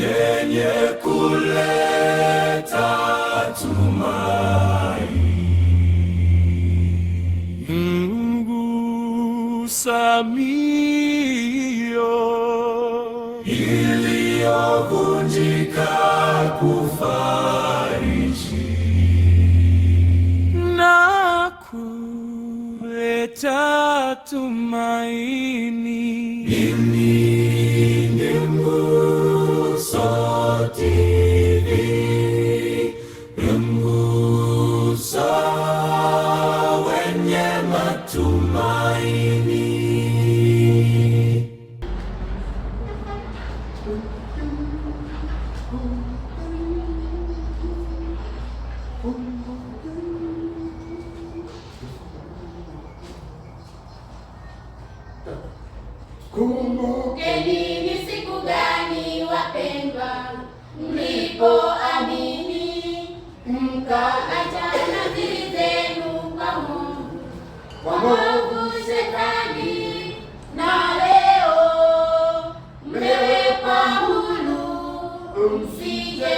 yenye kuleta tumaini. Mgusa mioyo iliyovunjika kufariji na kuleta tumaini. Ini Mguso TV, mguso wenye matumaini. Kumbukeni ni siku gani wapendwa, mlipoamini mkaacha nadhiri zenu kwa Mungu, kwa mwovu Shetani, na leo mmewekwa huru, msije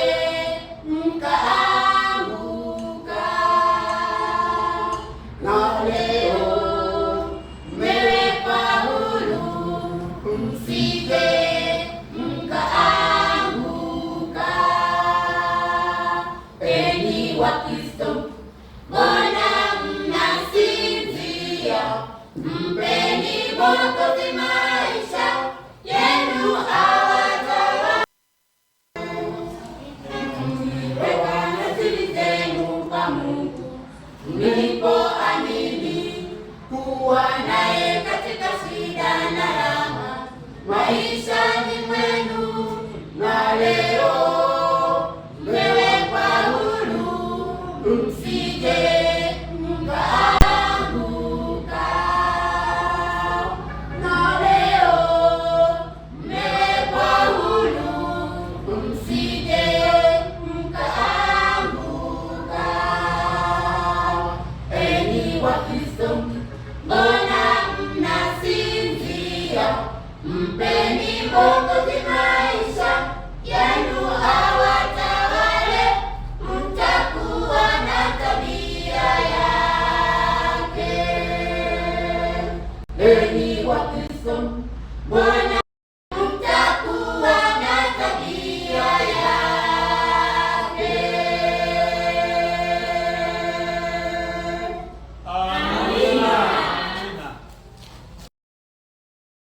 mkaanguka. Na leo mmewekwa huru, msije mkaanguka. Enyi Wakristo, mbona mnasinzia? Mpeni Mwokozi maisha yenu awatawale. Weka nadhiri zenu kwa Mungu, mlipoamini kuwa naye katika shida na raha maishani mwenu, na leo mmewekwa huru, msije mkaanguka. Na leo mmewekwa huru, msije mkaanguka. Enyi Wakristo, mbona mnasinzia? Mpeni Mwokozi maisha yenu awatawale, mtakuwa na tabia yake. Enyi Wakristo, mbona mtakuwa na tabia yake. Amina.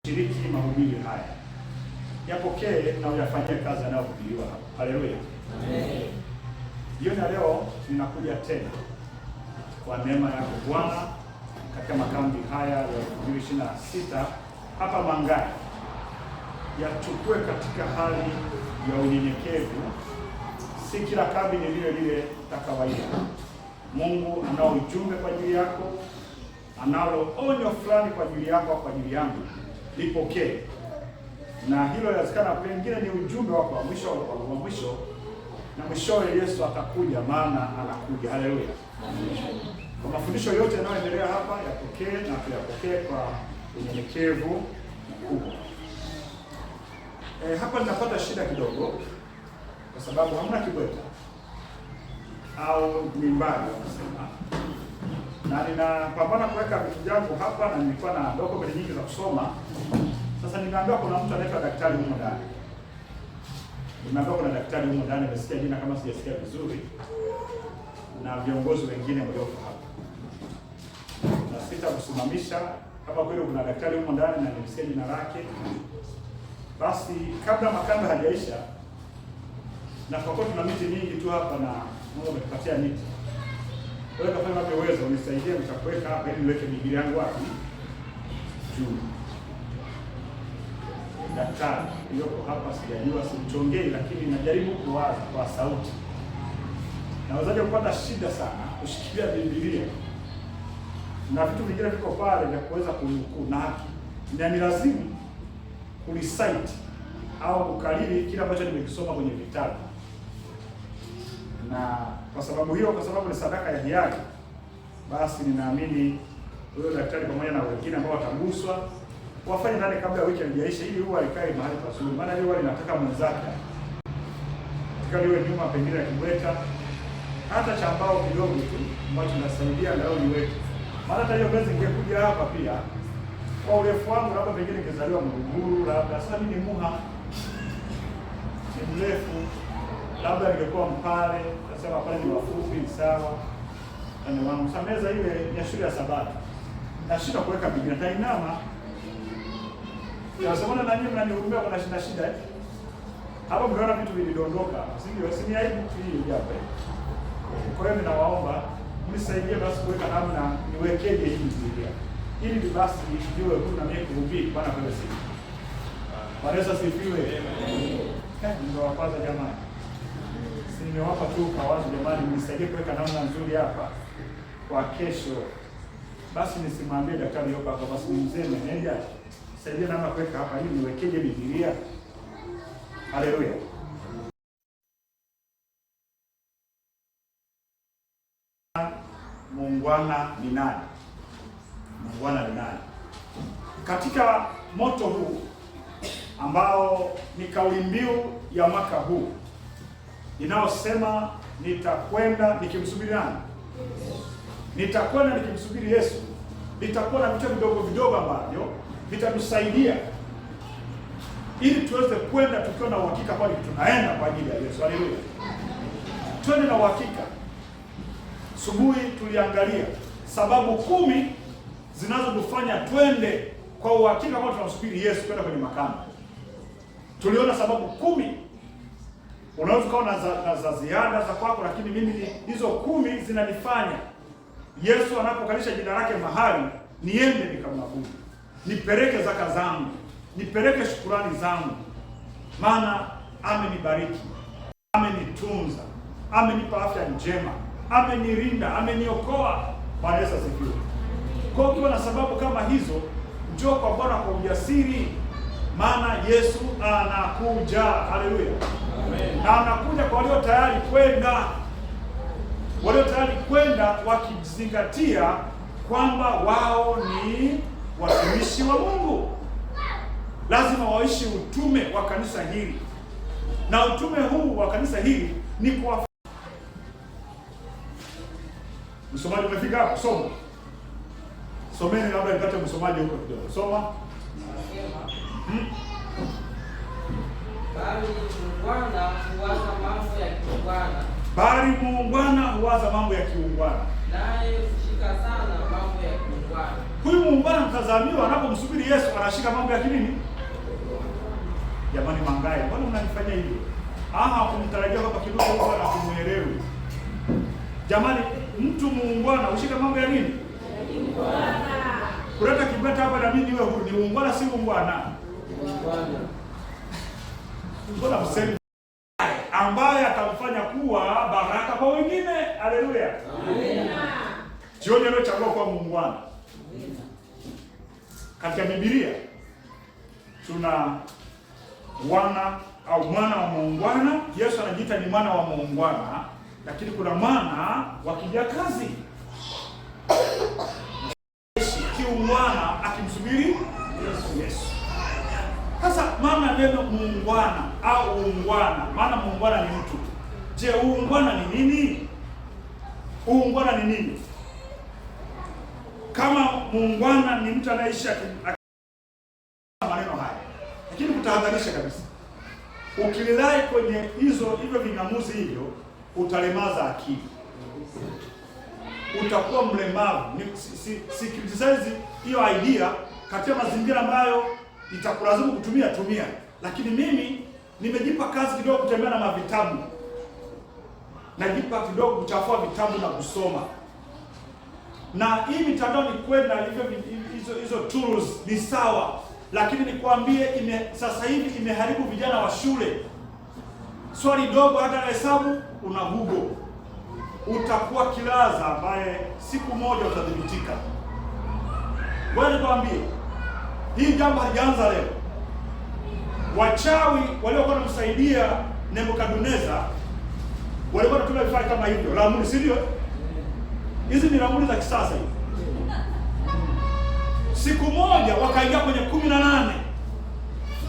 Shiriki mahubiri haya, yapokee na uyafanyie kazi yanayohubiriwa hapa. Haleluya, amen. Jioni ya leo ninakuja tena kwa neema yako Bwana katika makambi haya ya 2026 hapa Mangai. Yachukue katika hali ya unyenyekevu, si kila kambi ni lile lile la kawaida. Mungu anao ujumbe kwa ajili yako, analo onyo fulani kwa ajili yako au kwa ajili yangu. Lipokee, na hilo inawezekana pengine ni ujumbe wako wa mwisho, na mwishowe Yesu atakuja, maana anakuja. Haleluya, kwa mafundisho yote yanayoendelea hapa yapokee na tuyapokee kwa unyenyekevu mkubwa. Hapa ninapata shida kidogo kwa sababu hamna kibweta au mimbari wanasema, na ninapambana kuweka vitu vyangu hapa, na nilikuwa na document nyingi za kusoma. Sasa nimeambiwa kuna mtu anaitwa daktari huko ndani. Nimeambiwa kuna daktari huko ndani, nimesikia jina kama sijasikia vizuri, na viongozi wengine walioko hapa. Na sitakusimamisha kama kweli kuna daktari huko ndani na nimesikia jina lake. Basi kabla makambi hajaisha, na kwa kuwa tuna miti mingi tu hapa na Mungu ametupatia miti, wewe kama unaweza unisaidie, nitakuweka hapa ili niweke Biblia yangu wapi? Juu. Daktari yuko hapa, sijajua, simchongei, lakini najaribu kuwaza kwa sauti. Nawezaje kupata shida sana kushikilia Biblia na vitu vingine viko pale vya kuweza kunukuu, na ni lazima kurecite au kukariri kile ambacho nimekisoma kwenye vitabu. Na kwa sababu hiyo, kwa sababu ni sadaka ya hiari, basi ninaamini huyo daktari pamoja na wengine ambao wataguswa wafanye ndani kabla ya wiki haijaisha, ili huwa ikae mahali pazuri, maana leo linataka mwenzake tukaliwe nyuma pengine akimweka hata cha mbao kidogo tu ambacho nasaidia leo niweke. Maana hata hiyo meza ingekuja hapa pia kwa urefu wangu labda pengine ingezaliwa Mruguru, labda sasa mimi ni Muha si mrefu, labda ningekuwa Mpare, nasema pale ni wafupi sawa. Na wangu sasa meza ile ya shule ya Sabato nashinda kuweka Biblia tainama. Ya sababu na nyinyi mnanihurumia kuna shida hapo, mnaona vitu vilidondoka, sio? Si ni aibu hii hapa. Kwa hiyo ninawaomba mnisaidie basi kuweka namna niwekeje hii Biblia ili basi nijue kuna mimi kuhubiri Bwana kwa siku. Bwana asifiwe. Ndio wapaza jamani. Si nimewapa tu kwa wazo jamani, mnisaidie kuweka namna nzuri hapa kwa kesho. Basi nisimwambie daktari yopa hapa, basi mzee meneja saidia namna kuweka hapa ili niwekeje Biblia. Haleluya. Muungwana ni nani? Muungwana ni nani? Katika moto huu ambao ni kauli mbiu ya mwaka huu inayosema nitakwenda nikimsubiri nani? Nitakwenda nikimsubiri Yesu. Nitakuwa na vitu vidogo vidogo ambavyo vitatusaidia ili tuweze kwenda tukiwa na uhakika kwani tunaenda kwa ajili ya Yesu. Haleluya. Twende na uhakika. Subuhi tuliangalia sababu 10 zinazotufanya twende kwa uhakika kwamba tunamsubiri Yesu kwenda kwenye makano. Tuliona sababu 10. Unaweza kuwa na za ziada za kwako, lakini mimi hizo 10 zinanifanya Yesu anapokalisha jina lake mahali niende nikamwabudu. Nipeleke zaka zangu, nipeleke shukrani zangu. Maana amenibariki, amenitunza, amenipa afya njema, amenirinda, ameniokoa. Bwana Yesu asifiwe. Kwa hiyo na sababu kama hizo, njoo kwa Bwana kwa ujasiri, maana Yesu anakuja. Haleluya. Amen. Na anakuja kwa walio tayari kwenda. Walio tayari kwenda wakizingatia kwamba wao ni watumishi wa Mungu. Lazima waishi utume wa kanisa hili. Na utume huu wa kanisa hili ni kwa msomaji. Umefika hapo? Soma. Someni labda nipate msomaji huko kidogo. Soma. Bali muungwana huwaza mambo ya kiungwana. Bali muungwana huwaza mambo ya kiungwana. Naye hushika sana mambo ya kiungwana. Huyu muungwana mtazamiwa anapomsubiri Yesu anashika mambo ya kinini? Jamani mangae, mbona mnanifanya hivyo? Kumtarajia hapa kidogo huko na kumuelewi. Jamani, mtu muungwana hushika mambo ya nini? Muungwana. Kuleta kibeta hapa na mimi niwe huru, ni muungwana si muungwana? Muungwana. Mbona msemi ambaye atamfanya kuwa baraka kwa wengine. Haleluya. Amina. Jioni leo chagua kuwa muungwana. Amina. Katika Biblia tuna wana au mwana wa muungwana. Yesu anajiita ni mwana wa muungwana, lakini kuna mwana wa kijakazi. Kiungwana akimsubiri Yesu. Sasa maana neno muungwana au uungwana, maana muungwana ni mtu. Je, uungwana ni nini? Uungwana ni nini? Kama muungwana ni mtu anaishi maneno haya, lakini kutahadharisha kabisa. Ukililai kwenye hivyo ving'amuzi hivyo, utalemaza akili. Utakuwa mlemavu. Si criticize hiyo idea katika mazingira ambayo itakulazimu tumia. Lakini mimi nimejipa kazi kidogo kutembea na mavitabu. Najipa kidogo kuchafua vitabu na kusoma. Na hii mitandao ni kwenda hizo tools ni sawa, lakini nikwambie sasa hivi imeharibu vijana wa shule. Swali dogo hata hesabu una Google. Utakuwa kilaza ambaye siku moja utadhibitika. Wewe nikwambie, hii jambo halijaanza leo. Wachawi waliokuwa wanamsaidia Nebukadneza walikuwa wanatumia vifaa kama hivyo, ramli, si ndio? Hizi ni ramli za kisasa hivi. Siku moja wakaingia kwenye 18.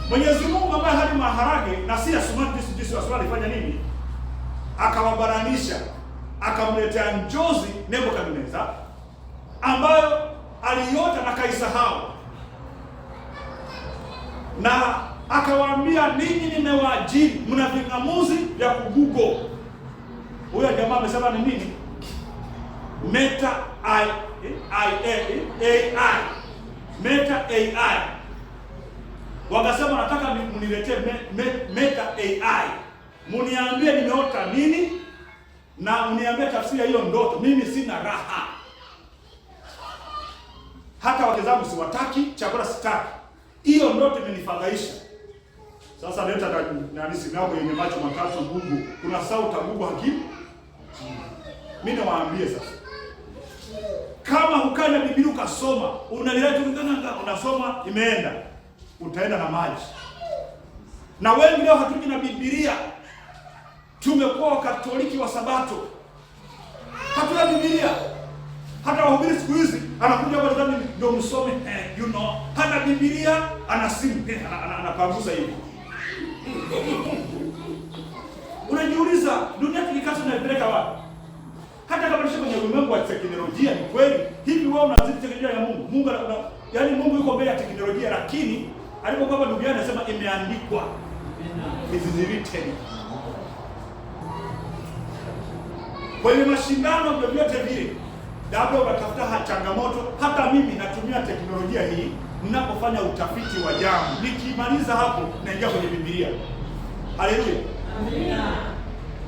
Mwenyezi Mungu ambaye hali maharage na si asumani jinsi waswali fanya nini? akawabaranisha, akamletea njozi Nebukadneza ambayo aliota na kaisahau, na akawaambia, ninyi nimewaajiri, mna ving'amuzi vya kugugo. Huyo jamaa amesema ni nini? Meta AI, Meta AI. Wakasema nataka mniletee Meta AI, muniambie nimeota nini na mniambie tafsiri ya hiyo ndoto. Mimi sina raha, hata wake zangu siwataki, chakula sitaki, hiyo ndoto imenifadhaisha. Sasa leta na simu yako yenye macho matatu Google, kuna sauti Google hakimu. Mimi nawaambie sasa, kama hukaa na Biblia ukasoma, unaleta unasoma imeenda, utaenda na maji. Na wengi leo hatuji na Biblia. Tumekuwa Wakatoliki wa Sabato, hatuna Biblia. Hata wahubiri siku hizi anakuja kwa ndani ndio msome, hana Biblia, ana simu, anapangusa hivi. Unajiuliza, dunia tukikata tunaipeleka wapi? Hata kama tunaishi kwenye ulimwengu wa teknolojia, ni kweli hivi wewe unazidi teknolojia ya Mungu? Mungu yaani Mungu yuko mbele ya teknolojia, lakini alipokuwa duniani anasema imeandikwa. It is written. Kwenye mashindano vyovyote vile, labda unatafuta changamoto. Hata mimi natumia teknolojia hii ninapofanya utafiti wa jambo. Nikimaliza hapo naingia kwenye Biblia. Haleluya. Amina.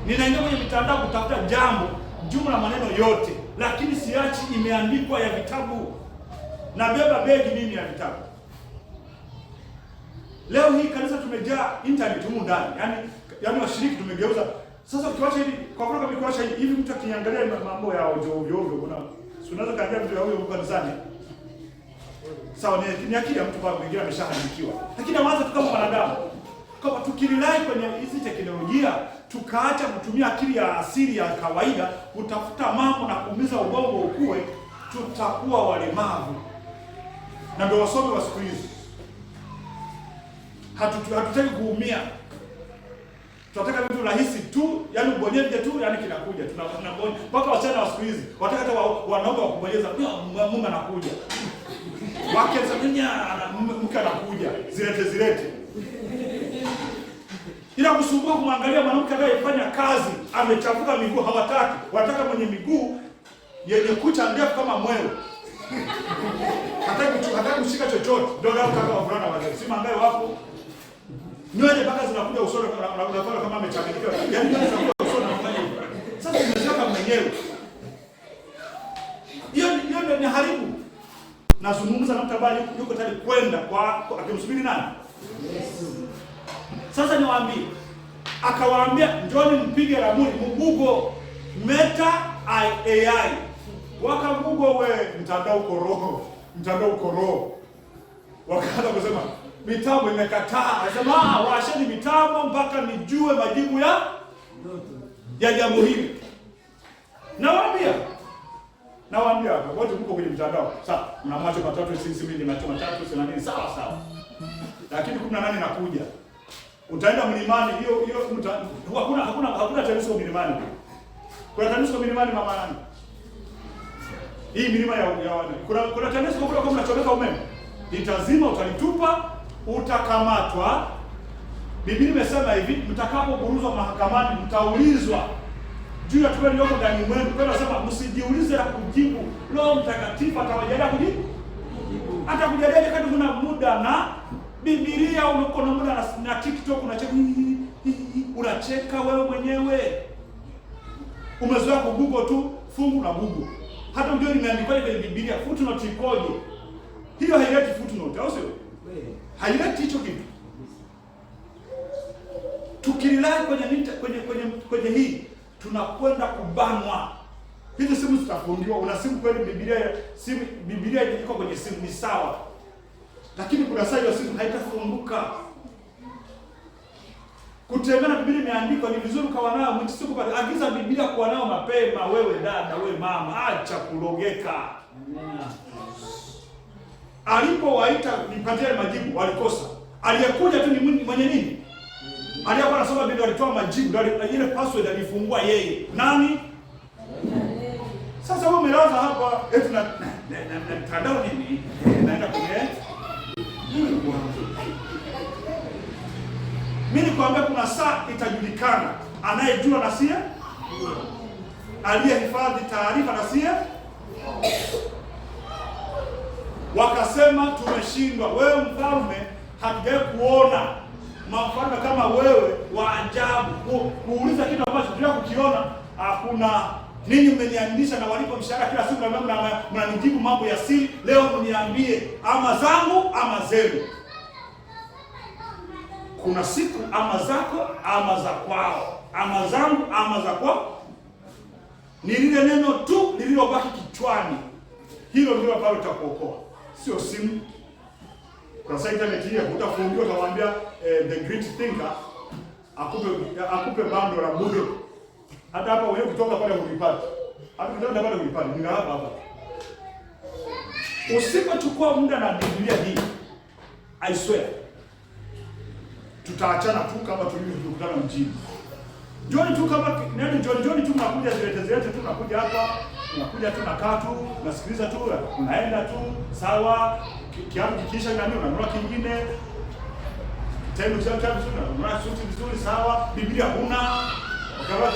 Ninaingia kwenye mitandao kutafuta jambo, jumla maneno yote, lakini siachi imeandikwa ya vitabu. Nabeba begi mimi ya vitabu. Leo hii kanisa tumejaa internet humu ndani. Yaani washiriki tumegeuza. Sasa ukiwacha hivi, kwa mfano kama ukiwacha hivi mtu akiangalia mambo ya ovyo ovyo, unaweza kaambia mtu ya huyo kanisani. Sawa, ni akili ya mtu kwa mwingine ameshaharibikiwa. Lakini anaanza tu kama wanadamu. Kama tukililai kwenye hizi teknolojia, tukaacha kutumia akili ya asili ya kawaida kutafuta mambo na kuumiza ubongo ukue, tutakuwa walemavu. Na ndio wasomi wa siku hizi. Hatutaki kuumia. Tunataka vitu rahisi tu, yaani ubonyeze tu, yaani kinakuja. Tunabonyeza. Mpaka wasichana wa siku hizi, wataka hata wanaume wakubonyeza, Mungu anakuja. Wake zamenya mke anakuja, zilete. Ila kusumbua kumwangalia mwanamke anayefanya kazi, amechafuka miguu, hawataki. Wataka mwenye miguu yenye kucha ndefu kama mwewe. Hataki kushika chochote. Ndio nao kaka wavulana wale. Si mangae wapo. Nywele mpaka zinakuja usoni unafanya kama amechanganyikiwa. Yaani nywele zinakuja usoni unafanya hivyo. Sasa umeshaka mwenyewe. Hiyo ndio ni haribu. Nazungumza na mtu ambaye yuko tayari kwenda kwa akimsubiri nani? Yesu. Sasa niwaambie, akawaambia njoni mpige ramuni, mgugo Meta AI. Wakagugo mtandao uko roho. Wakaanza kusema mitambo imekataa. Anasema washeni mitambo mpaka nijue majibu ya jambo hili. Nawaambia hapa wote mko kwenye mtandao. Sasa mna macho matatu, sisi mimi ni macho matatu, sina nini, sawa. Lakini 18 nakuja. Utaenda mlimani, hiyo hakuna TANESCO mlimani. Kuna TANESCO mlimani mama nani? Hii milima ya kuna TANESCO kule kama unachomeka umeme. Litazima, utalitupa, utakamatwa. Biblia imesema hivi, mtakapoburuzwa mahakamani mtaulizwa juu ya tukio lililoko ndani mwenu. Kwa hiyo nasema msijiulize la kujibu. Roho Mtakatifu atawajalia kujibu. Atakujalia kadri kuna muda na Biblia uko na muda na TikTok unacheka wewe mwenyewe. Umezoea kugugo tu, fungu na Google. Hata unajua nimeandikwa kwenye Biblia footnote ikoje. Hiyo haileti footnote, au sio? Haileti hicho kitu. Tukililai kwenye hii tunakwenda kubanwa. Hizi simu zitafungiwa. Una simu kweli Biblia iko kwenye simu ni sawa. Lakini kuna saa hiyo simu haitafunguka. Kutembea na Biblia imeandikwa ni vizuri kwa nao mtisiku pale. Agiza Biblia kwa nao mapema, wewe dada, wewe mama, acha kulogeka. Alipowaita nipatie majibu walikosa. Aliyekuja tu ni mwenye nini? Aliyekuwa anasoma Biblia alitoa majibu, ndio ile password alifungua yeye. Nani? Sasa wewe umelaza hapa eti na mtandao nini? Naenda kwenye mimi nikwambia kuna saa itajulikana anayejua na sie, aliyehifadhi taarifa na sie. Wakasema tumeshindwa. Wewe mfalme, hatujawahi kuona mfalme kama wewe wa ajabu. Kuuliza kitu ambacho tunataka kukiona hakuna. Ninyi mmeniandisha na walipo mshahara kila siku na mnanijibu mambo ya siri. Leo mniambie ama zangu ama zenu. Kuna siku ama zako ama za kwao, ama zangu ama za kwao. Ni lile neno tu lililobaki kichwani. Hilo ndilo ambalo litakuokoa, sio simu. Kwa sasa internet hii utafungiwa, utamwambia the great thinker akupe bando la bure. Hata hapa wewe kutoka pale ulipata. Hata kutoka pale ulipata. Ni hapa. Usipochukua muda na Biblia hii, I swear tutaachana tu kama tulivyokutana mjini. John tu kama nani John tu mnakuja zilete tu tunakuja hapa, tunakuja tu nakaa tu, nasikiliza tu, unaenda tu, sawa, kiapo kikisha nani unanunua kingine. Tendo cha unanunua suti vizuri, sawa, Biblia huna.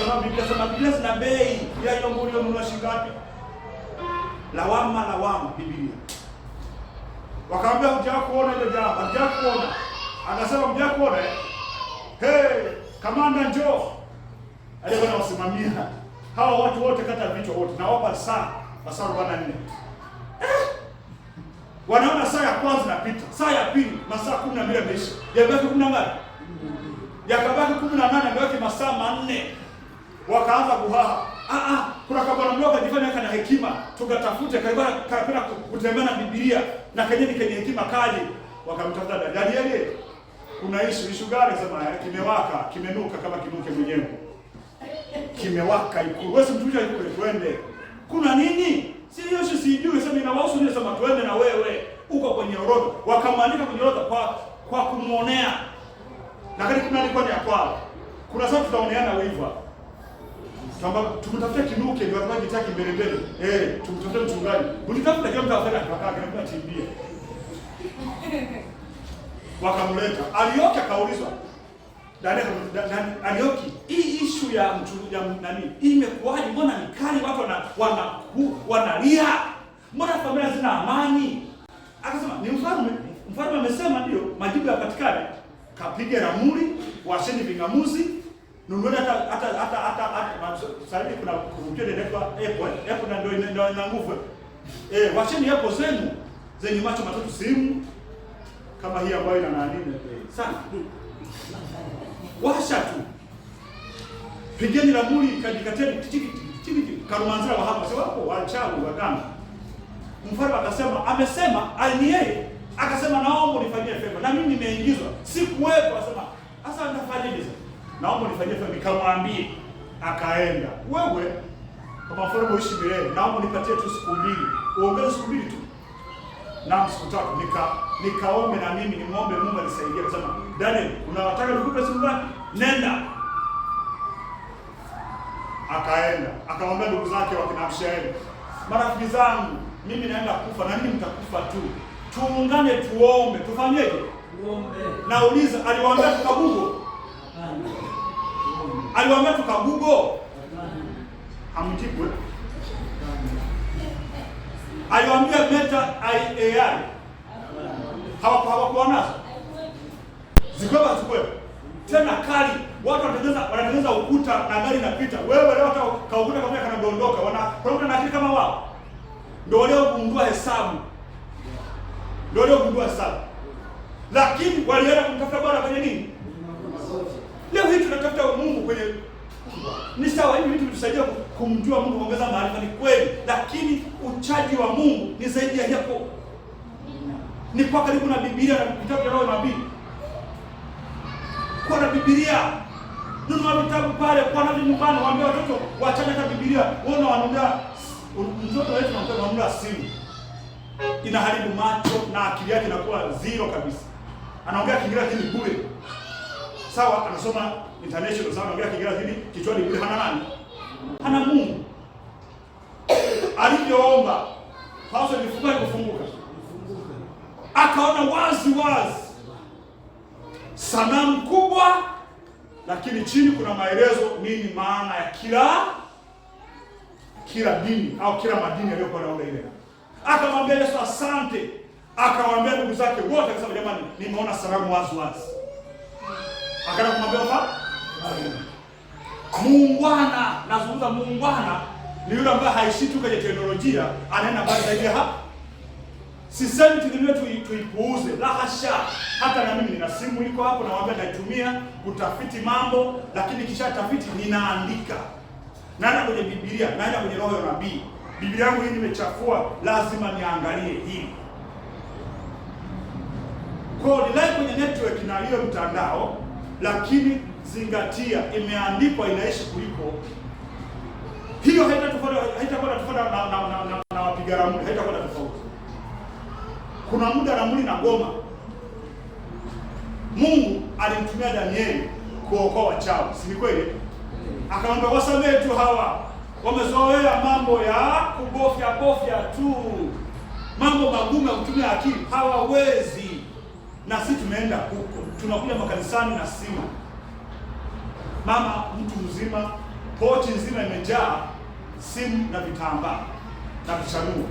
Kama Biblia sema Biblia zina bei, ya hiyo ngulio ununua shilingi ngapi? Lawama Biblia. Wakaambia hujakuona ile jambo, hujakuona. Akasema hujakuona. Hey, kamanda njoo. Alikuwa anawasimamia hawa watu wote kata vichwa wote. Nawapa saa 44. Wanaona saa ya kwanza inapita, saa ya pili masaa 12 yameisha. Yabaki 10 ngapi? Yakabaki 18, ameweka masaa 4. Wakaanza kuhaha. Kuna kabla mdogo ajifanya kana hekima, tukatafute kapenda kutembea na Biblia na kenye hekima kali. Wakamtafuta Danieli. Kuna issue gani? Sema kimewaka, kimenuka kama kinuke mwenyewe. Kimewaka ikulu. Wewe mtuja ikulu twende. Kuna nini? Si hiyo sijui, sema inawahusu nini? Sema twende na wewe. Uko kwenye orodha. Wakamwandika kwenye orodha kwa kumuonea. Na kile kuna alikuwa ni kwao. Kuna sababu tutaoneana wiva. Kwamba tumtafutie kinuke ndio ataje taki mbele. Tumtafutie mchungaji. Ulitafuta kile mtu afanya akakaa kama timbia. Wakamleta. Alioki akaulizwa. Daniel Alioki, hii issue ya nani? Imekuwaje? Mbona ni kali, watu wanalia? Mbona familia zina amani? Akasema ni mfalme. Mfalme amesema ndio, majibu yapatikane. Kapige ramli, washeni vingamuzi, nunueni hata sasa kuna kurudia inaitwa Apple ndio ina nguvu. Washeni hapo zenu zenye macho matatu, simu kama hii ambayo ina nani sana. Washa tu. Pigeni ramli, kadikateni tiki karumanzira wa hapa. Sio hapo wachawi waganga. Mfalme akasema amesema ali yeye. Akasema naomba nifanyie favor. Na mimi nimeingizwa. Sikuwepo. Akasema sasa nitafanyaje sasa? Naomba nifanyie favor. Nikamwambie. Akaenda. Wewe kama mfalme uishi milele, naomba nipatie tu siku 2. Uongeze siku 2 tu. Na siku 3 nikaombe na mimi nimuombe Mungu anisaidie. Akasema Daniel, unawataka nikupe siku ngapi? Nenda. Akaenda. Akamwambia ndugu zake wakina Abshai, marafiki zangu, mimi naenda kufa na ninyi mtakufa tu. Tuungane tuombe. Tufanyeje? Tuombe. Nauliza, aliwaambia tukagugo? Aliwaambia tukagugo? Hamjibu. Aliwaambia Meta AI? Hawakuwa nazo. Zikwepa. Tena kali. Watu wanatengeneza ukuta na gari inapita. Wewe leo hata kaukuta kama kanadondoka. Wanakuta na akili kama wao. Ndio leo kugundua hesabu. Lakini walienda kumtafuta Bwana kwenye nini? Leo hii tunatafuta Mungu kwenye ni sawa, hivi vitu vitusaidia kumjua Mungu, kuongeza maarifa, ni kweli, lakini uchaji wa Mungu ni zaidi ya hapo. Ni kwa karibu na Biblia na vitabu vya roho na nabii. Kwa na Biblia. Nunua vitabu pale, kwa na nyumbani, waambie watoto waachane na Biblia. Wao wanaongea mtoto wetu anampa simu. Inaharibu macho na akili yake inakuwa zero kabisa. Anaongea Kiingereza ni bure. sawa, anasoma international, sawa, anaongea Kiingereza, lakini kichwani kule hana nani? Hana Mungu. Alivyoomba hausa kufunguka, akaona wazi sanamu kubwa, lakini chini kuna maelezo nini maana ya kila dini au kila madini yaliyokuwa naona ile. Akamwambia Yesu asante, akawaambia ndugu zake wote, akasema jamani, nimeona sanamu wazi. Akaenda kumwambia muungwana. Nazungumza muungwana ni yule ambaye haishi tu kwenye teknolojia, anaenda mbali zaidi hapa. Sisemi teknolojia tuipuuze, la hasha. Hata na mimi nina simu iko hapo, nawaambia naitumia kutafiti mambo, lakini kisha tafiti ninaandika. Naenda kwenye Biblia, naenda kwenye roho ya nabii. Biblia yangu hii nimechafua, lazima niangalie hii. Kwa nilai kwenye network na hiyo mtandao, lakini zingatia imeandikwa inaishi kuliko. Hiyo haitakuwa tofauti na wapiga ramli, haitakuwa tofauti. Kuna muda ramli na goma. Mungu alimtumia Danieli kuokoa wachawi, si ni kweli? Akamwambia wasamehe tu hawa, wamezoea mambo ya kubofya tu, mambo magumu ya kutumia akili hawawezi. Na sisi tumeenda huko, tunakuja makanisani na simu. Mama mtu mzima, pochi nzima imejaa simu na vitambaa na vichanuo.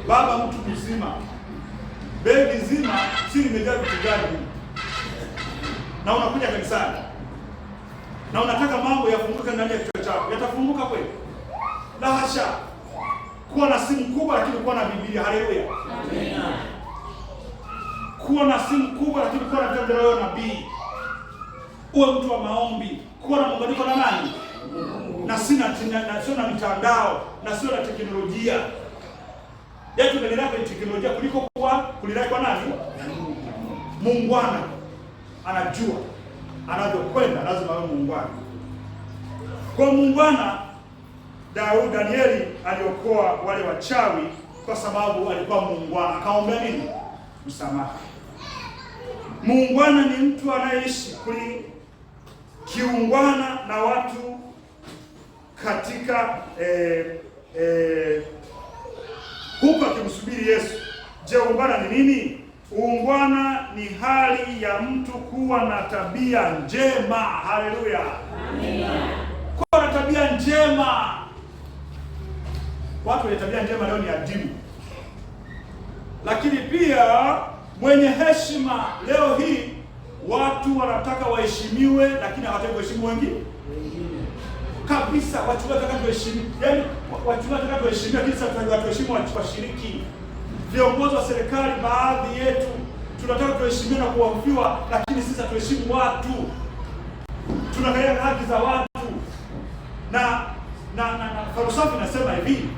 Baba mtu mzima, begi nzima simu imejaa vitu gani? Na unakuja kanisani na unataka mambo yafunguke ndani ya kichwa chako. Yatafunguka kweli? La hasha. Kuwa na simu kubwa lakini kuwa na Biblia. Haleluya. Amen. Kuwa na simu kubwa lakini kuwa na vitabu vya nabii. Uwe mtu wa maombi. Kuwa na muunganiko na nani? Na sio na mitandao, na sio na teknolojia. Yetu tunaendelea kwenye teknolojia kuliko kulilai kwa nani? Muungwana. Anajua anavyokwenda, lazima awe muungwana. Kwa muungwana, Danieli aliokoa wale wachawi kwa sababu alikuwa muungwana. Akaombea nini? Msamaha. Muungwana ni mtu anayeishi kiungwana na watu katika huko akimsubiri Yesu. Je, uungwana ni nini? Uungwana ni hali ya mtu kuwa na tabia njema. Haleluya. Amen. Kuwa na tabia njema. Watu wenye tabia njema leo ni adimu. Lakini pia mwenye heshima. Leo hii watu wanataka waheshimiwe, lakini hawataki kuheshimu wengine. Kabisa, wachungaji wanataka tuheshimiwe. Yaani wachungaji wanataka tuheshimiwe, lakini sasa tunataka tuheshimu washiriki. Viongozi wa serikali baadhi yetu tunataka tuheshimiwe na kuambiwa, lakini sisi tuheshimu watu. Tunaangalia haki za watu. Na falsafa inasema hivi,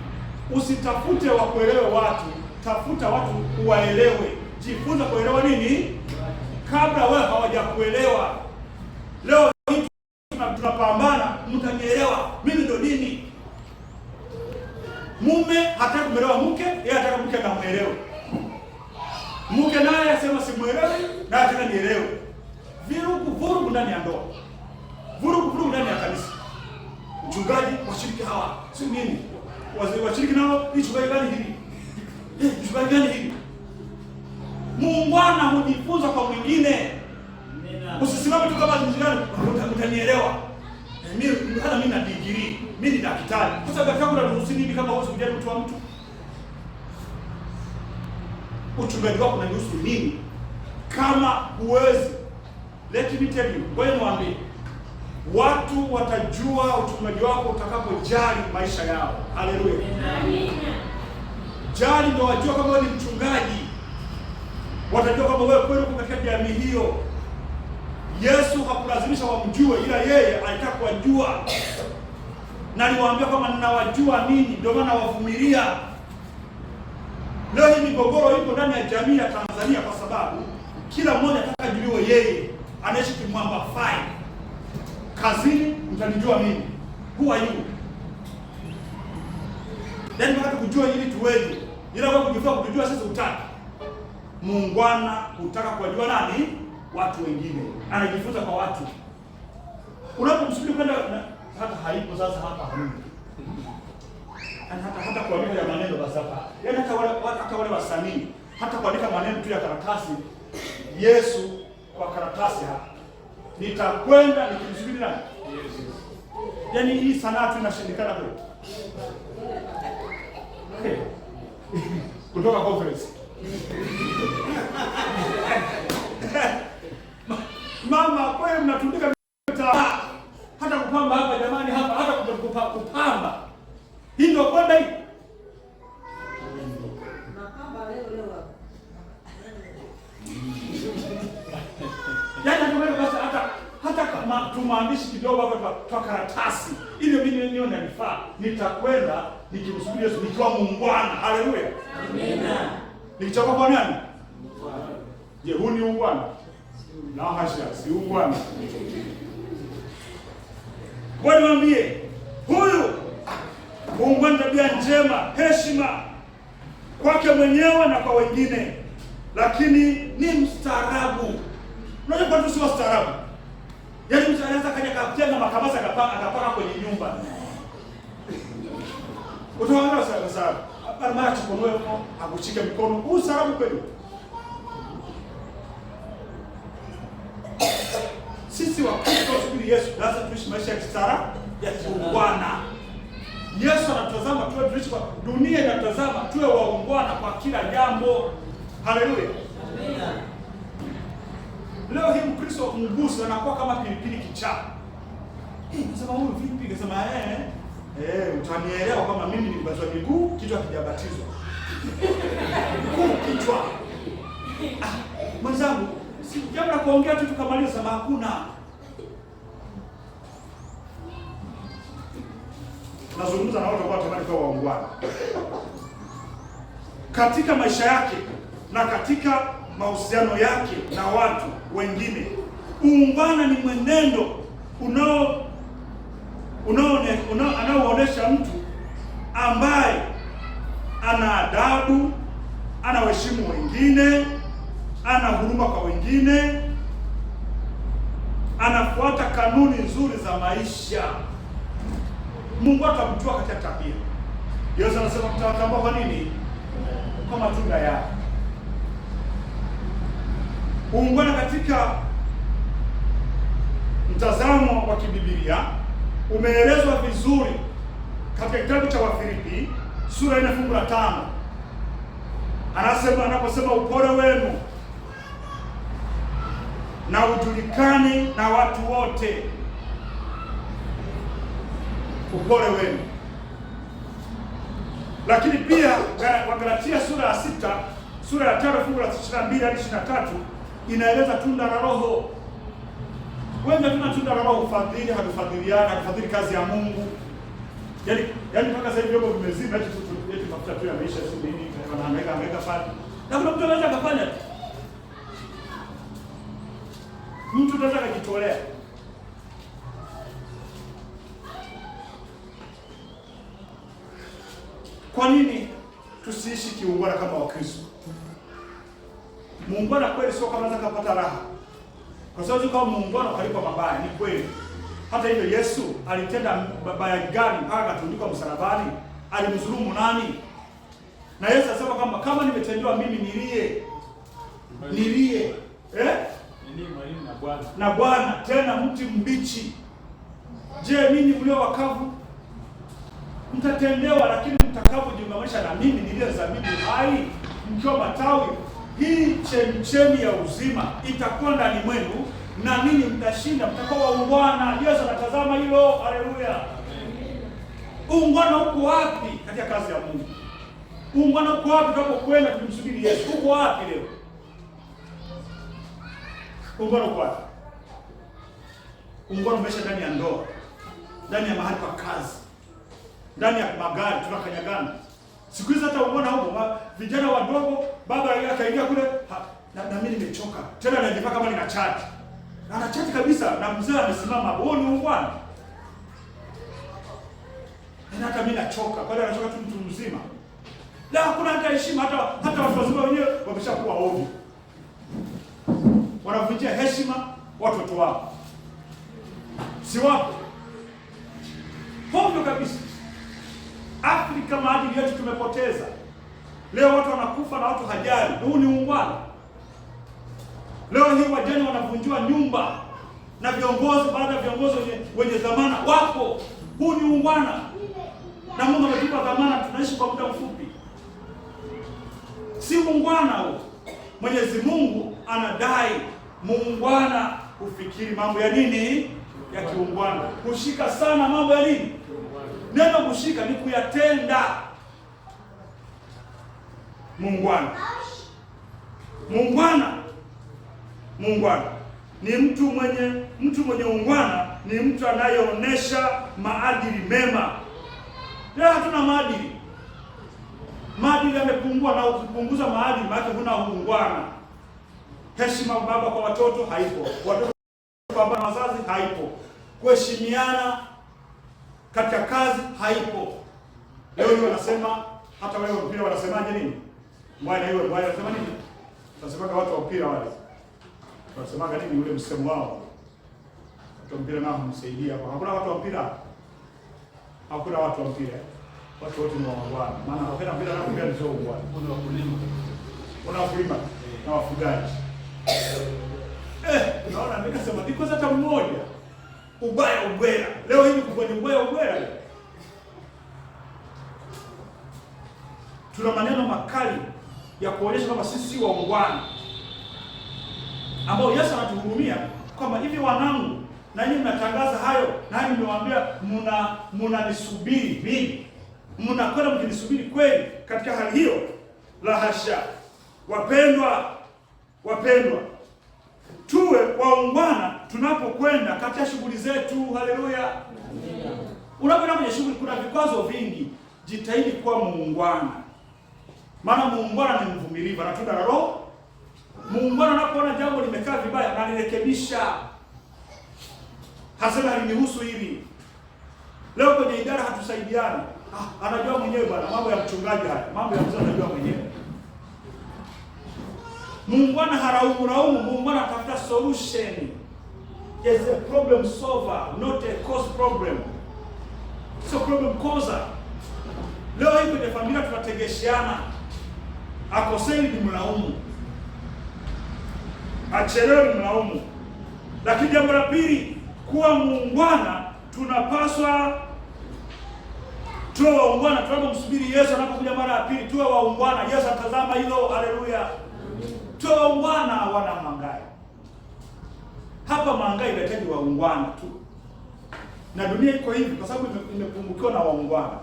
usitafute wa kuelewa watu, tafuta watu uwaelewe. Jifunza kuelewa nini kabla wewe hawajakuelewa. Leo hii tunapambana, mtanielewa mimi ndo nini? Mume hataki kumwelewa mke, yeye anataka mke amuelewe. Mke naye asema simuelewi, na anataka nielewe. Vurugu ndani ya ndoa. Vurugu ndani ya kanisa. Mchungaji, washiriki hawa, si nini? Washiriki nao, ni chungaji gani hili? Chungaji gani hili? Muungwana hujifunza kwa mwingine. Usisimame tu kama mjingani, utanielewa. Mimi na degree, mimi ni daktari. Sasa daktari unaruhusu nini kama wewe unajali mtu wa mtu? Uchungaji wako unaruhusu nini kama huwezi? Let me tell you, wewe mwambie. Watu watajua uchungaji wako utakapojali maisha yao. Haleluya. Amen. Jali ndio wajua kama wewe ni mchungaji. Watajua kama wewe kweli uko katika jamii hiyo. Yesu hakulazimisha wamjue, ila yeye alitaka kuwajua. Na aliwaambia kama ninawajua ninyi, ndio maana wavumilia. Leo hii migogoro iko ndani ya jamii ya Tanzania kwa sababu kila mmoja anataka ajuliwe yeye, anaishi kimwamba fai. Kazini mtanijua mimi. Who are you? Ndio wakati kujua ili tuweje. Ila wewe kujifunza kujua sisi utaki. Muungwana hutaka kuwajua nani? Watu wengine. Anajifunza kwa watu. Unapomsubiri kwenda hata haipo sasa hapa hamna. Hata kuandika ya maneno basi hapa. Yaani hata wale wasanii hata kuandika maneno tu ya karatasi Yesu kwa karatasi hapa. Nitakwenda nikimsubiri nani? Yesu. Yaani hii sanaa tu inashindikana kweli. Kutoka conference. Mama, kwa hiyo mnatundika hata kupamba hapa jamani, hata kupamba. Hii ndio kwenda hii. Nakamba leo hapa. Yaani ndio basi hata kama tumaandishi kidogo hapa kwa karatasi. Ile mimi nione nifaa. Nitakwenda nikimsubiri Yesu nikiwa muungwana. Haleluya. Amina. Nikichoka kwa nani? Je, huu ni ungwana? Na hasha, si ungwana. Bwana mwambie, huyu ungwana tabia njema, heshima kwake mwenyewe na kwa wengine, lakini ni mstaarabu. Unajua kwa nini si mstaarabu? Yaani mtu anaweza kaja kajenga makamasa akapaka kwenye nyumba. Utaona sasa hapa mara chukonoe akushike mikono. Huu ustaarabu kweli? Sisi Wakristo tusubiri Yesu, lazima tuishi maisha ya kistaarabu, ya kiungwana. Yesu anatazama tuwe tuishi kwa dunia, inatazama tuwe waungwana kwa kila jambo. Haleluya. Amina. Leo hii Mkristo mguso anakuwa kama pilipili kichaa. Nasema huyu vipi? Kasema utanielewa kama mimi nilibatizwa miguu, kichwa kijabatizwa. Kichwa. Mwenzangu, si jambo la kuongea tu tukamaliza, sema hakuna. Tunazungumza na watu ambao wanatamani kuwa waungwana katika maisha yake na katika mahusiano yake na watu wengine. Uungwana ni mwenendo anaoonyesha mtu ambaye ana adabu, anaheshimu wengine, ana huruma kwa wengine, anafuata kanuni nzuri za maisha. Mungu atamjua katika tabia. Yesu anasema mtawatambua kwa nini? Kwa matunda yao. Uungwana katika mtazamo wa kibibilia umeelezwa vizuri katika kitabu cha Wafilipi sura 4 fungu la 5. Anaposema upole wenu na ujulikane na watu wote. Upole wenu. Lakini pia Wagalatia sura ya 6, sura ya 5 fungu la 22 hadi 23 inaeleza tunda la Roho. Wengi tuna tunda la Roho, ufadhili, hatufadhiliana, hatufadhili kazi ya Mungu. Yaani mpaka sasa hivi vyombo vimezima eti mafuta tu ya maisha si nini, wanahangaika pale. Na kuna mtu anaweza kufanya. Mtu anaweza kujitolea. Kwa nini tusiishi kiungwana kama Wakristo? Muungwana kweli sio kama anaweza kupata raha. Kwa sababu kama muungwana ukalipa mabaya, ni kweli. Hata hivyo Yesu alitenda mabaya gani mpaka akatundikwa msalabani? Alimdhulumu nani? Na Yesu anasema kama nimetendewa mimi nilie. Nilie. Mwalimu na Bwana. Na Bwana tena mti mbichi. Je, ninyi mlio wakavu mtatendewa, lakini mtakapojiungamanisha na mimi niliye zabibu hai, mkiwa matawi, hii chemchemi ya uzima itakuwa ndani mwenu, na ninyi mtashinda, mtakuwa waungwana. Yesu anatazama hilo. Haleluya. Uungwana uko wapi katika kazi ya Mungu? Uungwana uko wapi tunapokwenda kumsubiri Yesu? Uko wapi leo? Uungwana uko wapi? Uungwana umesha ndani ya ndoa, ndani ya mahali pa kazi, ndani ya magari tunakanyagana. Siku hizi hata umeona huko vijana wadogo, baba akaingia kule, na mimi nimechoka. Tena anajipaka kama nina chati. Na ana chati kabisa na mzee amesimama hapo. Ni ungwana. Na hata mimi nachoka. Bado anachoka tu mtu mzima. La, hakuna hata heshima, hata watu wazima wenyewe wameshakuwa ovyo. Wanavunjia heshima watoto wao. Si wapo? Hovyo kabisa. Afrika maadili yetu tumepoteza. Leo watu wanakufa na watu hajali. Huu ni ungwana. Leo hii wajane wanavunjiwa nyumba na viongozi, baada ya viongozi wenye dhamana wapo. Huu ni ungwana. Na Mungu ametupa dhamana, tunaishi kwa muda mfupi. Si ungwana huo. Mwenyezi Mungu anadai muungwana kufikiri mambo ya nini? Ya kiungwana. Kushika sana mambo ya nini? Neno kushika ni kuyatenda. Muungwana. Muungwana ni mtu mwenye ungwana ni mtu anayeonesha maadili mema. Leo hatuna maadili. Maadili yamepungua, na ukipunguza maadili maana huna ungwana. Heshima baba kwa watoto haipo. Watoto kwa baba na wazazi haipo. Kuheshimiana katika kazi haipo. Leo hiyo wanasema, hata wale wa mpira wanasemaje nini? Mwana wanasema nini? Wanasema watu wa mpira wale. Wanasema nini ule msemo wao? Watu wa mpira nao humsaidia hapo. Hakuna watu wa mpira. Hakuna watu wa mpira. Watu wote ni waungwana. Maana wakati mpira nao mpira ndio waungwana. Kuna wakulima na wafugaji. Unaona nikasema niko hata mmoja. Ubwela. Leo hivi kufanya ubwela. Tuna maneno makali ya kuonyesha kwamba sisi si waungwana, ambao Yesu anatuhurumia kwamba hivi wanangu, na nyinyi mnatangaza hayo, na nyinyi mmewaambia mnanisubiri mimi. Mnakwenda mkinisubiri kweli katika hali hiyo? La hasha. Wapendwa, tuwe waungwana tunapokwenda katika shughuli zetu. Haleluya. Unapoenda kwenye shughuli kuna vikwazo vingi, jitahidi kuwa muungwana. Maana muungwana ni mvumilivu, anatunda na Roho. Muungwana anapoona jambo limekaa vibaya analirekebisha. Hasema halinihusu hili. Leo kwenye idara hatusaidiani. Anajua mwenyewe bwana, mambo ya mchungaji haya, mambo ya mzee anajua mwenyewe. Muungwana haraumu, muungwana atafuta solution. Is a problem solver, not a cause problem. So problem causer. Leo hii kwenye familia tunategesheana. Akosei ni mlaumu, achelewe ni mlaumu. Lakini jambo la pili, kuwa muungwana, tunapaswa tuwe waungwana. Tunapomsubiri Yesu anapokuja mara ya pili, tuwe waungwana. Yesu atazama hilo. Haleluya. Tuwe waungwana. Wana Mangai hapa, Mangai inahitaji waungwana tu, na dunia iko hivi kwa sababu imepungukiwa na waungwana.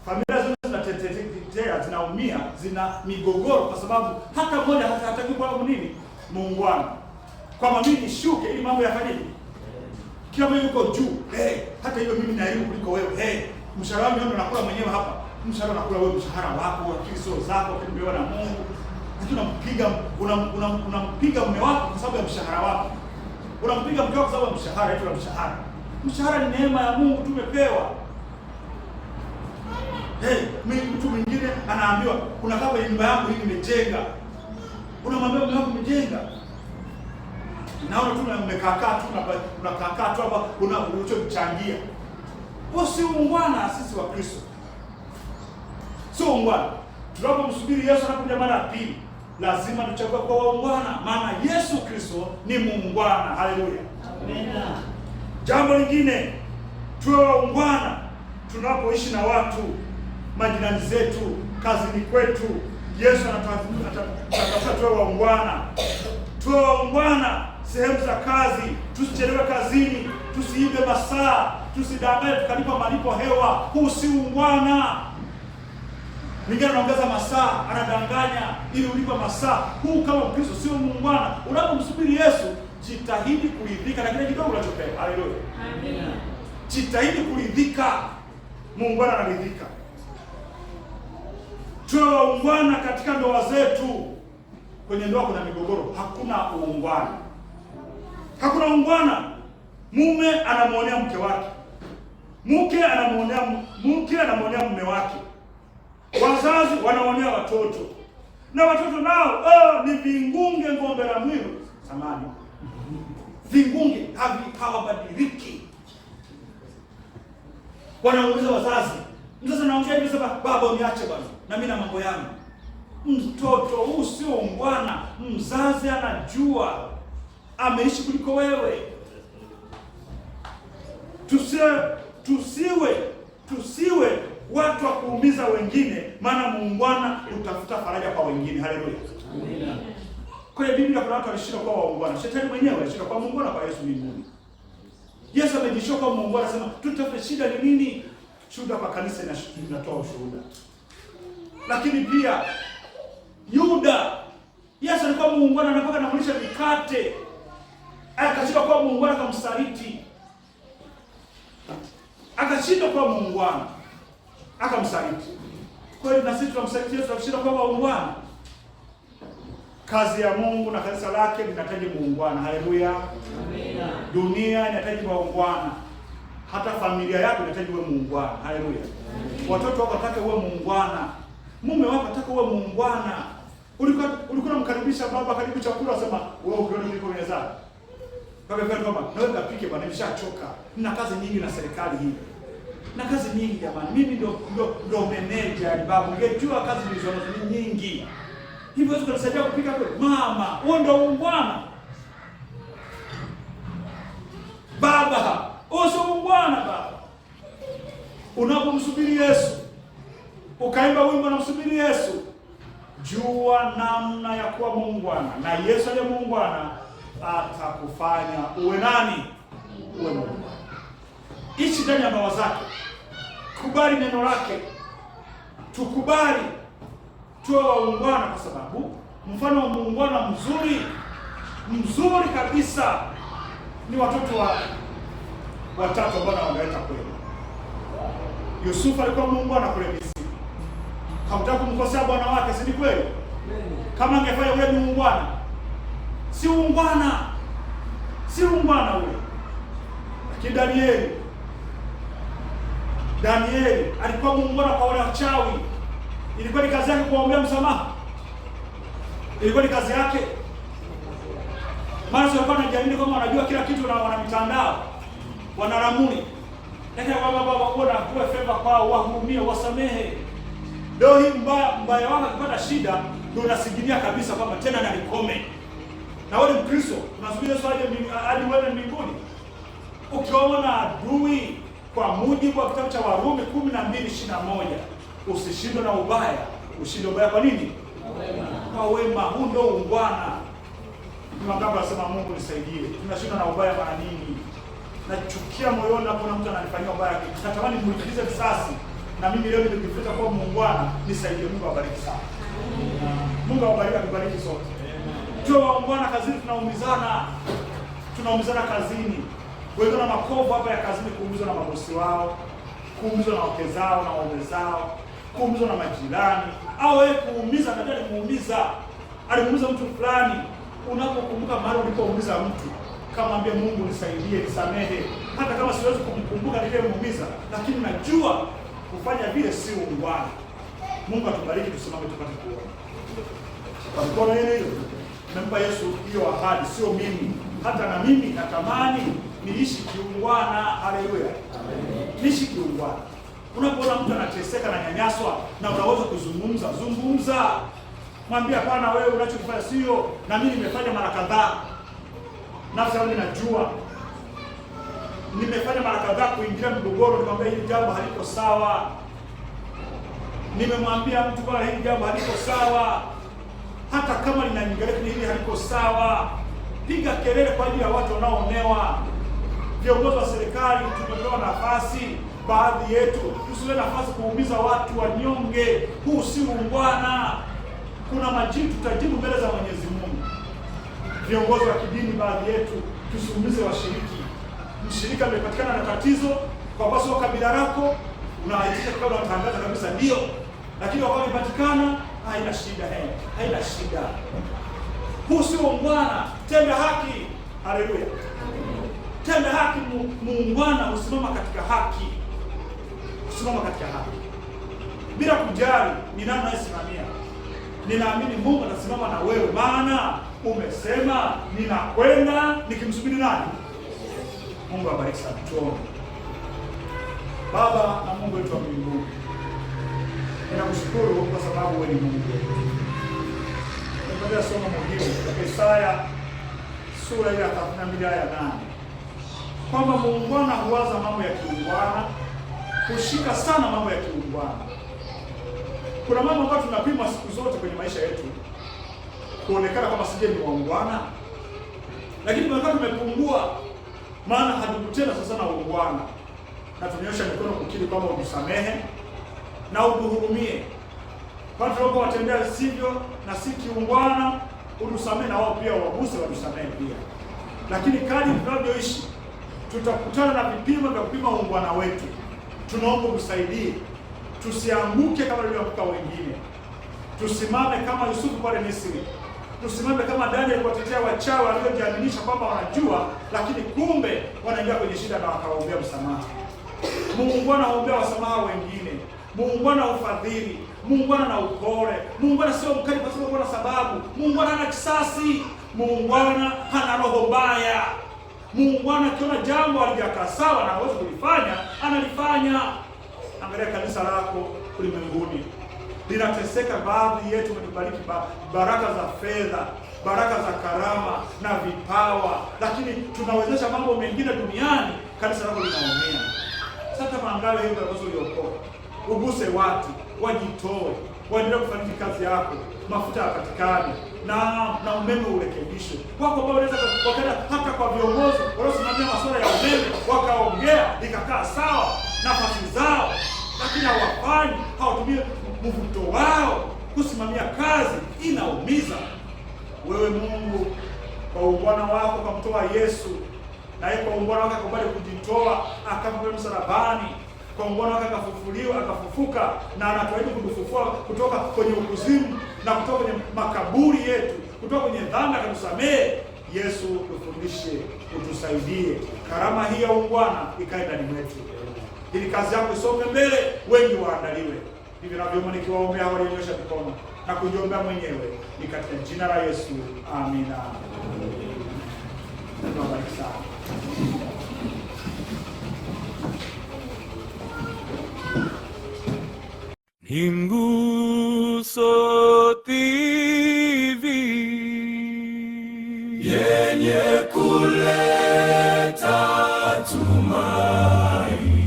Familia zote zinatetea, zinaumia, zina migogoro kwa sababu hata mmoja hataki kuwa nini? Muungwana. Kwamba mimi nishuke ili mambo yafanyike. Kila mmoja yuko juu. Hata hiyo mimi naibu kuliko wewe. Mshahara wangu ndio nakula mwenyewe hapa. Mshahara nakula wewe, mshahara wako, akili sio zako, ukipewa na Mungu. Lakini unampiga mume wako kwa sababu ya mshahara wako. Unampiga mke wako kwa sababu ya mshahara, eti mshahara. Mshahara ni neema ya Mungu tumepewa. Mtu mwingine anaambiwa unakaa kwenye nyumba yangu hii nimejenga. Unamwambia mume wako umejenga. Naona tu unakaa tu hapa unachochangia. Wewe si muungwana. Sisi wa Kristo sio muungwana. Tunapomsubiri Yesu anakuja mara ya pili, lazima tuchague kwa waungwana, maana Yesu Kristo ni muungwana. Haleluya. Amina. Jambo lingine, tuwe waungwana tunapoishi na watu, majirani zetu, kazini kwetu. Yesu anataka tuwe waungwana. Tuwe waungwana sehemu za kazi, tusichelewe kazini, tusiibe masaa, tusidanganye tukalipa malipo hewa. Huu si uungwana. Mwingine anaongeza masaa, anadanganya ili ulipe masaa. Huu kama Mkristo sio muungwana. Unapomsubiri Yesu, jitahidi kuridhika na kile kidogo unachopewa. Haleluya. Amina. Jitahidi kuridhika. Muungwana anaridhika. Tuwe waungwana katika ndoa zetu. Kwenye ndoa kuna migogoro, hakuna uungwana. Hakuna uungwana. Mume anamuonea mke wake. Mke anamuonea mume wake. Wazazi wanaonea watoto. Na watoto nao ni vingunge ng'ombe la mwiru. Samani. vingunge hawabadiliki. Wanauliza wazazi, mzazi anaongea hivi sasa, baba uniache bwana, na mimi na mambo yangu. Mtoto huu sio ungwana. Mzazi anajua, ameishi kuliko wewe. Tusiwe watu wa kuumiza wengine, maana muungwana utafuta faraja kwa wengine. Haleluya, amina. Kwa hiyo Biblia kuna watu walishindwa kuwa waungwana. Shetani mwenyewe alishindwa kuwa muungwana kwa Yesu mbinguni. Yesu amejishia kwa muungwana, anasema tutafute shida ni nini? Shuhuda kwa kanisa inatoa ushuhuda. Lakini pia Yuda, Yesu alikuwa muungwana, anapaka anamulisha mikate. Akashindwa kuwa muungwana, akamsaliti. Akashindwa kuwa muungwana, akamsaliti. Kwa hiyo na sisi tunamsaliti Yesu, tunashindwa kuwa muungwana. Kazi ya Mungu na kanisa lake linahitaji muungwana. Haleluya, amina. Dunia inahitaji muungwana. Hata familia yako inahitaji uwe muungwana. Haleluya. Watoto wako wataka uwe muungwana. Mume wako ataka uwe muungwana. Ulikuwa unamkaribisha baba karibu chakula, unasema wewe ukiona niko mezani, baba kwa mama, nawe kapike bwana, nimeshachoka. Nina kazi nyingi na serikali hii. Na kazi nyingi jamani. Mimi ndio manager, baba. Ungejua kazi nilizonazo ni nyingi. Hivyo wewe unasaidia kupika kweli? Mama, wewe ndio muungwana. Baba, wewe sio muungwana baba. Unapomsubiri Yesu, ukaimba wimbo na msubiri Yesu, jua namna ya kuwa muungwana, na Yesu aliye muungwana atakufanya uwe nani? Uwe muungwana. Ishi ndani ya mawazo yake. Kubali neno lake. Tukubali tuwe waungwana, kwa sababu mfano wa muungwana mzuri kabisa ni watoto watatu ambao wanaleta kweli. Yusufu alikuwa muungwana kule Misri. Hakutaka kumkosea bwana wake, si kweli? Kama angefanya ule muungwana, si ungwana ule. Lakini Danieli alikuwa muungwana kwa wale wachawi. Ilikuwa ni kazi yake kuombea msamaha. Ilikuwa ni kazi yake. Maana sio kwa jamii kama wanajua kila kitu na wana mitandao, wana ramuni. Lakini baba bora kuwa favor kwao, wahurumie, wasamehe. Leo hii mbaya wako akipata shida ndio unasigilia kabisa kwamba tena na nikome. Na wewe Mkristo, unasubiri Yesu hadi wewe mbinguni. Ukiona adui kwa mujibu wa kitabu cha Warumi 12:21, usishindwe na ubaya, ushinde ubaya kwa nini? Kwa wema. Huu ndio ungwana. Tunataka kusema Mungu nisaidie. Tunashindwa na ubaya mara nyingi. Nachukia moyoni napoona mtu ananifanyia ubaya. Natamani nimlipize kisasi. Na mimi leo nimejifunza kwa muungwana, nisaidie. Mungu awabariki sana. Mungu awabariki, akubariki sote. Tuwe waungwana kazini, tunaumizana kazini. Wewe na makovu hapa ya kazini, kuumizwa na mabosi wao, kuumizwa na wake zao na waume zao, kuumizwa na majirani, au wewe kuumiza na ndio alimuumiza mtu fulani. Unapokumbuka mahali ulipoumiza mtu, kama ambie Mungu nisaidie, nisamehe, hata kama siwezi kumkumbuka niliyemuumiza, lakini najua kufanya vile si ungwana. Mungu atubariki, tusimame tupate kuona. Kwa mkono hiyo nimempa Yesu hiyo ahadi, sio mimi. Hata na mimi natamani niishi kiungwana. Haleluya, amen. Niishi kiungwana. Unapoona mtu anateseka na nyanyaswa na unaweza zungumza. Mwambie hapana, wewe unachokifanya sio, na mimi nimefanya mara kadhaa. Nafsi yangu inajua. Nimefanya mara kadhaa kuingilia mgogoro, nikamwambia hili jambo haliko sawa. Nimemwambia mtu bwana, hili jambo haliko sawa. Hata kama linaniangalia hili haliko sawa. Piga kelele kwa ajili ya watu wanaoonewa. Viongozi wa serikali tumepewa nafasi, baadhi yetu tusiwe nafasi kuumiza watu wanyonge. Huu si ungwana. Kuna majibu tutajibu mbele za Mwenyezi Mungu. Viongozi wa kidini, baadhi yetu tusiumize washiriki. Mshirika amepatikana na tatizo kwa basi wa kabila lako, unaitisha kabla unatangaza kabisa ndio. Lakini wakati amepatikana, haina shida. Huu si ungwana. Tenda haki. Haleluya. Tenda haki. Muungwana usimama katika haki. Bila kujali ni nani anayesimamia. Ninaamini Mungu atasimama na wewe, maana Umesema ninakwenda nikimsubiri nani? Mungu abariki sana. Tuombe. Baba na Mungu wetu wa mbinguni, ninakushukuru kwa sababu wewe ni Mungu wetu. Tunaendelea somo muhimu katika Isaya sura ya 32 aya 8, kwamba muungwana huwaza mambo ya kiungwana, kushika sana mambo ya kiungwana. Kuna mambo ambayo tunapima siku zote kwenye maisha yetu kuonekana kama sije ni waungwana, lakini tunakaa tumepungua, maana hatukutenda sasa na uungwana, na tunyosha mikono kukiri kwamba utusamehe na utuhurumie. Kwa tunapowatendea sivyo na si kiungwana, utusamehe na wao pia waguse watusamehe pia. Lakini kadri tunavyoishi tutakutana na vipimo vya kupima uungwana wetu. Tunaomba utusaidie tusianguke kama walivyoanguka wengine. Tusimame kama Yusufu pale Misri. Tusimame kama Daniel kuwatetea wachawi waliojiaminisha kwamba wanajua, lakini kumbe wanaingia kwenye shida na wakawaombea msamaha. Muungwana huombea wasamaha wengine. Muungwana ufadhili. Muungwana na upole. Muungwana sio mkali kwa sababu kuna sababu. Muungwana hana kisasi. Muungwana hana roho mbaya. Muungwana akiona jambo halijakaa sawa na hawezi kulifanya, analifanya. Angalia kanisa lako ulimwenguni. Linateseka, baadhi yetu umetubariki baraka za fedha, baraka za karama na vipawa, lakini tunawezesha mambo mengine duniani, kanisa lako linaumia. Sasa maangawe hiyo ambazo uliokoa, uguse watu, wajitoe, waendelee kufariki kazi yako, mafuta yapatikane na umeme urekebishwe. Wako ambao wanaweza wakaenda hata kwa viongozi waliosimamia masuala ya umeme, wakaongea ikakaa sawa nafasi zao, lakini hawafanyi, hawatumie mvuto wao kusimamia kazi. Inaumiza. Wewe Mungu kwa uungwana wako kamtoa Yesu, na yeye kwa uungwana wake akakubali kujitoa, akafa msalabani. Kwa uungwana wake akafufuliwa, akafufuka, na anatuahidi kutufufua kutoka kwenye ukuzimu na kutoka kwenye makaburi yetu, kutoka kwenye dhambi, akatusamehe. Yesu, tufundishe, utusaidie karama hii ya uungwana ikae ndani mwetu, ili kazi yako isonge mbele, wengi waandaliwe. Hivi navyoomba nikiwaombea hao walionyosha mikono na kujiombea mwenyewe, ni katika jina la Yesu, amina. Mungu abariki sana. Nguso TV yenye kuleta tumaini.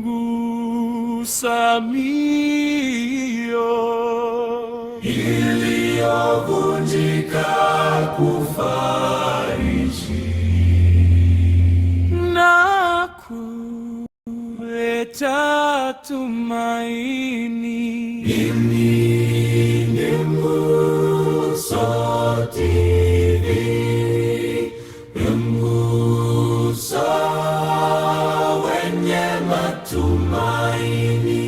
Ngusa mioyo iliyovunjika kufariji na kuleta tumaini. Mimi ni Nguso TV, Nguso wenye matumaini.